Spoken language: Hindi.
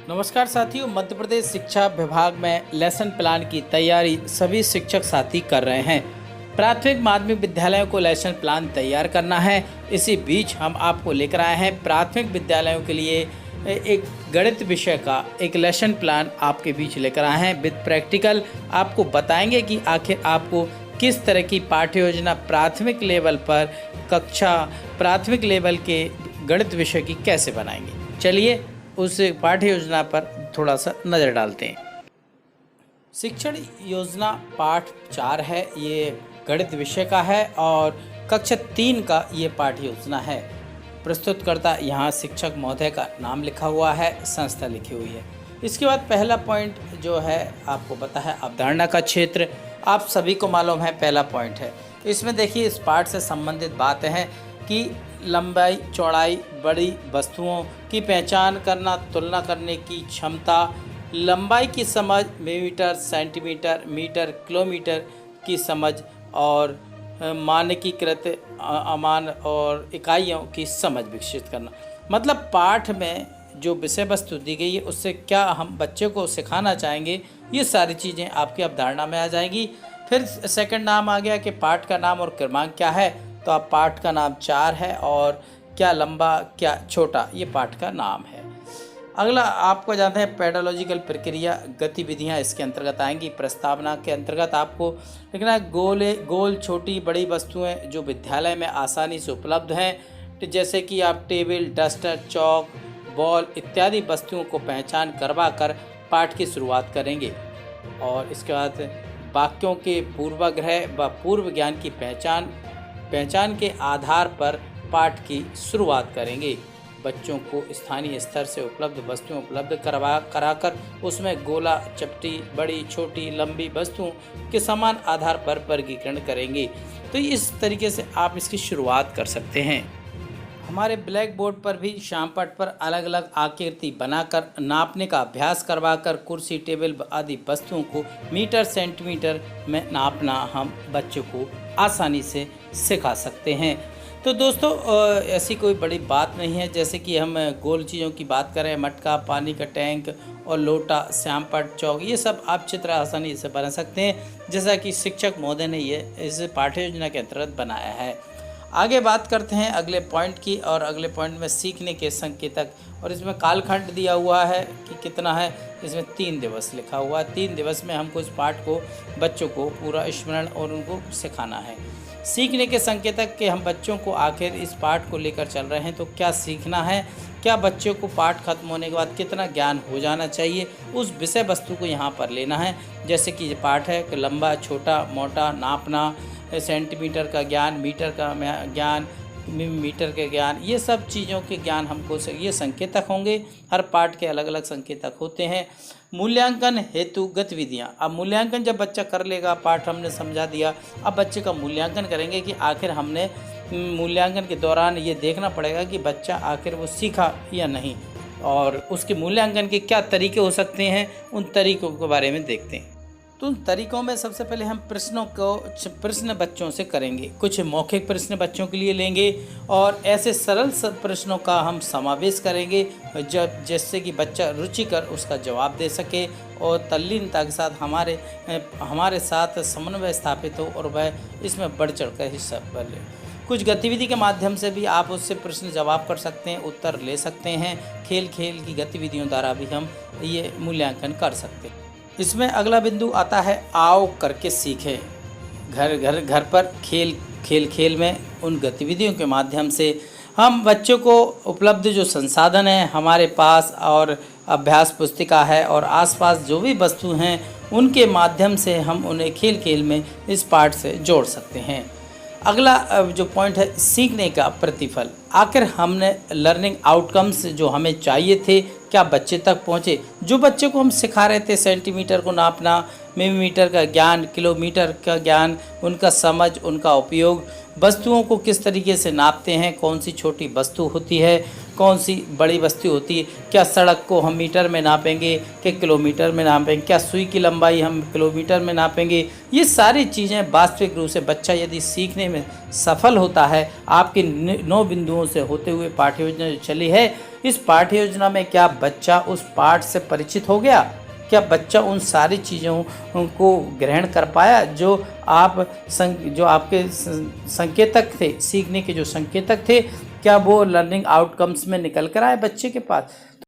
नमस्कार साथियों, मध्य प्रदेश शिक्षा विभाग में लेसन प्लान की तैयारी सभी शिक्षक साथी कर रहे हैं। प्राथमिक माध्यमिक विद्यालयों को लेसन प्लान तैयार करना है। इसी बीच हम आपको लेकर आए हैं प्राथमिक विद्यालयों के लिए एक गणित विषय का एक लेसन प्लान आपके बीच लेकर आए हैं विद प्रैक्टिकल। आपको बताएंगे कि आखिर आपको किस तरह की पाठ्य योजना प्राथमिक लेवल पर प्राथमिक लेवल के गणित विषय की कैसे बनाएंगे। चलिए उस पाठ्य योजना पर थोड़ा सा नज़र डालते हैं। शिक्षण योजना पाठ 4 है, ये गणित विषय का है और कक्षा 3 का ये पाठ्य योजना है। प्रस्तुतकर्ता यहाँ शिक्षक महोदय का नाम लिखा हुआ है, संस्था लिखी हुई है। इसके बाद पहला पॉइंट जो है आपको पता है अवधारणा का क्षेत्र, आप सभी को मालूम है पहला पॉइंट है। इसमें देखिए इस पाठ से संबंधित बातें हैं कि लंबाई चौड़ाई, बड़ी वस्तुओं की पहचान करना, तुलना करने की क्षमता, लंबाई की समझ, मिलीमीटर, सेंटीमीटर, मीटर, किलोमीटर की समझ और मानकीकृत अमान और इकाइयों की समझ विकसित करना। मतलब पाठ में जो विषय वस्तु दी गई है उससे क्या हम बच्चे को सिखाना चाहेंगे, ये सारी चीज़ें आपकी अवधारणा में आ जाएंगी। फिर सेकंड नाम आ गया कि पाठ का नाम और क्रमांक क्या है, तो आप पाठ का नाम 4 है और क्या लंबा क्या छोटा, ये पाठ का नाम है। अगला आपको जानते हैं पेडालॉजिकल प्रक्रिया गतिविधियां इसके अंतर्गत आएंगी। प्रस्तावना के अंतर्गत आपको लिखना है गोल छोटी बड़ी वस्तुएं जो विद्यालय में आसानी से उपलब्ध हैं, जैसे कि आप टेबल, डस्टर, चौक, बॉल इत्यादि वस्तुओं को पहचान करवा कर पाठ की शुरुआत करेंगे। और इसके बाद वाक्यों के पूर्वाग्रह व पूर्व ज्ञान की पहचान के आधार पर पाठ की शुरुआत करेंगे। बच्चों को स्थानीय स्तर से उपलब्ध वस्तुएं उपलब्ध कराकर उसमें गोला, चपटी, बड़ी, छोटी, लंबी वस्तुओं के समान आधार पर वर्गीकरण करेंगे। तो इस तरीके से आप इसकी शुरुआत कर सकते हैं। हमारे ब्लैक बोर्ड पर भी श्याम पट पर अलग अलग आकृति बनाकर नापने का अभ्यास करवाकर कुर्सी, टेबल आदि वस्तुओं को मीटर, सेंटीमीटर में नापना हम बच्चों को आसानी से सिखा सकते हैं। तो दोस्तों ऐसी कोई बड़ी बात नहीं है, जैसे कि हम गोल चीज़ों की बात करें, मटका, पानी का टैंक और लोटा, श्याम पट, चौक, ये सब आप चित्र आसानी से बना सकते हैं, जैसा कि शिक्षक महोदय ने ये इस पाठ्य योजना के अंतर्गत बनाया है। आगे बात करते हैं अगले पॉइंट की, और अगले पॉइंट में सीखने के संकेतक, और इसमें कालखंड दिया हुआ है कि कितना है, इसमें 3 दिवस लिखा हुआ है। 3 दिवस में हमको इस पाठ को बच्चों को पूरा स्मरण और उनको सिखाना है। सीखने के संकेतक के हम बच्चों को आखिर इस पाठ को लेकर चल रहे हैं, तो क्या सीखना है, क्या बच्चों को पाठ खत्म होने के बाद कितना ज्ञान हो जाना चाहिए, उस विषय वस्तु को यहाँ पर लेना है। जैसे कि ये पाठ है कि लंबा, छोटा, मोटा, नापना, सेंटीमीटर का ज्ञान, मीटर का ज्ञान, मीटर के ज्ञान, ये सब चीज़ों के ज्ञान हमको ये संकेतक होंगे। हर पाठ के अलग अलग संकेतक होते हैं। मूल्यांकन हेतु गतिविधियाँ, अब मूल्यांकन जब बच्चा कर लेगा, पाठ हमने समझा दिया, अब बच्चे का मूल्यांकन करेंगे कि आखिर हमने मूल्यांकन के दौरान ये देखना पड़ेगा कि बच्चा आखिर वो सीखा या नहीं, और उसके मूल्यांकन के क्या तरीके हो सकते हैं, उन तरीकों के बारे में देखते हैं। तो उन तरीकों में सबसे पहले हम प्रश्न बच्चों से करेंगे। कुछ मौखिक प्रश्न बच्चों के लिए लेंगे और ऐसे सरल प्रश्नों का हम समावेश करेंगे जिससे कि बच्चा रुचिकर उसका जवाब दे सके और तल्लीनता के साथ हमारे साथ समन्वय स्थापित हो और वह इसमें बढ़ चढ़ कर हिस्सा ले। कुछ गतिविधि के माध्यम से भी आप उससे प्रश्न जवाब कर सकते हैं, उत्तर ले सकते हैं। खेल की गतिविधियों द्वारा भी हम ये मूल्यांकन कर सकते हैं। इसमें अगला बिंदु आता है आओ करके सीखें। घर पर खेल में उन गतिविधियों के माध्यम से हम बच्चों को उपलब्ध जो संसाधन हैं हमारे पास, और अभ्यास पुस्तिका है और आसपास जो भी वस्तु हैं, उनके माध्यम से हम उन्हें खेल में इस पाठ से जोड़ सकते हैं। अगला जो पॉइंट है सीखने का प्रतिफल, आखिर हमने लर्निंग आउटकम्स जो हमें चाहिए थे क्या बच्चे तक पहुँचे। जो बच्चे को हम सिखा रहे थे सेंटीमीटर को नापना, मिलीमीटर का ज्ञान, किलोमीटर का ज्ञान, उनका समझ, उनका उपयोग, वस्तुओं को किस तरीके से नापते हैं, कौन सी छोटी वस्तु होती है, कौन सी बड़ी वस्तु होती है, क्या सड़क को हम मीटर में नापेंगे, क्या किलोमीटर में नापेंगे, क्या सुई की लंबाई हम किलोमीटर में नापेंगे। ये सारी चीज़ें वास्तविक रूप से बच्चा यदि सीखने में सफल होता है, आपके 9 बिंदुओं से होते हुए पाठ्य योजना जो चली है, इस पाठ्य योजना में क्या बच्चा उस पाठ से परिचित हो गया, क्या बच्चा उन सारी चीज़ों को ग्रहण कर पाया जो आपके संकेतक थे, सीखने के जो संकेतक थे, क्या वो लर्निंग आउटकम्स में निकल कर आए बच्चे के पास।